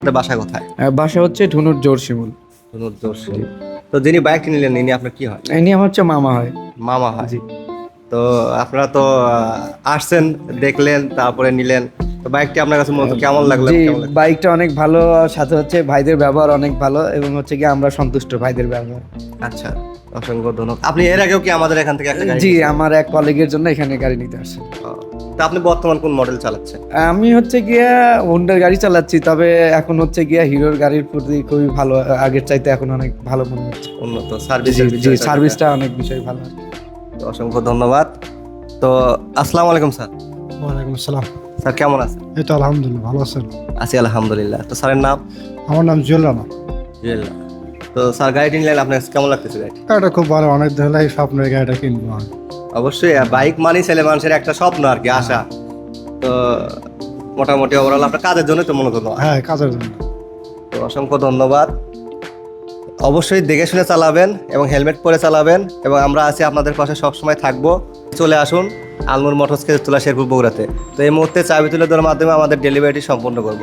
আপনার বাসা কোথায়? বাসা হচ্ছে ধুনুর জোরশিমুল। ধুনুর জোরশিল। তো যিনি বাইকটি নিলেন ইনি আপনার কি হয়? ইনি আমার হচ্ছে মামা হয়। মামা হয়। জি তো আপনারা তো আসছেন, দেখলেন, তারপরে নিলেন। তো বাইকটি আপনার কাছে মূলত কেমন লাগলো? জি, কেমন লাগলো? বাইকটা অনেক ভালো, সাথে হচ্ছে ভাইদের ব্যবহার অনেক ভালো এবং হচ্ছে কি আমরা সন্তুষ্ট ভাইদের ব্যবহার। আচ্ছা, অসংখ্য ধন্যবাদ। আপনি এর আগেও কি আমাদের এখান থেকে একটা গাড়ি জি, নিয়েছেন? আমার এক কলিগের জন্য এখানে গাড়ি নিতে আসছে। তা আপনি বর্তমান কোন মডেল চালাচ্ছেন? আমি হচ্ছে গিয়া হোন্ডার গাড়ি চালাচ্ছি, তবে এখন হচ্ছে গিয়া হিরোর গাড়ির প্রতি খুবই ভালো, আগের চাইতে এখন অনেক ভালো মনে হচ্ছে। উন্নত জি সার্ভিসের জি, বিষয়টা সার্ভিসটা অনেক বিষয় ভালো। তো অসংখ্য ধন্যবাদ। তো আসসালামু আলাইকুম স্যার। ওয়ালাইকুম আসসালাম। স্যার কেমন আছেন? এই তো আলহামদুলিল্লাহ, ভালো আছেন? আছি আলহামদুলিল্লাহ। তো স্যারের নাম? আমার নাম জুয়েল রানা। জুয়েল। তো স্যার গাড়িটি নিলেন, আপনার কাছে কেমন লাগতেছে গাড়ি? গাড়িটা খুব ভালো, অনেক দিন হলো এই স্বপ্নের গাড়িটা কিনবো আমি। অবশ্যই বাইক মানি ছেলে মানুষের একটা স্বপ্ন আর কি, আশা। তো মোটামুটি ওভারঅল আপনার কাজের জন্য তো মূলত নয়। হ্যাঁ, কাজের জন্য। তো অসংখ্য ধন্যবাদ। অবশ্যই দেখে শুনে চালাবেন এবং হেলমেট পরে চালাবেন, এবং আমরা আছি আপনাদের পাশে সবসময় থাকবো। চলে আসুন আলনুর মোটরস, কেতুলা, শেরপুর, বগুড়াতে। তো এই মুহূর্তে চাবি তুলে দেওয়ার মাধ্যমে আমাদের ডেলিভারিটি সম্পন্ন করব।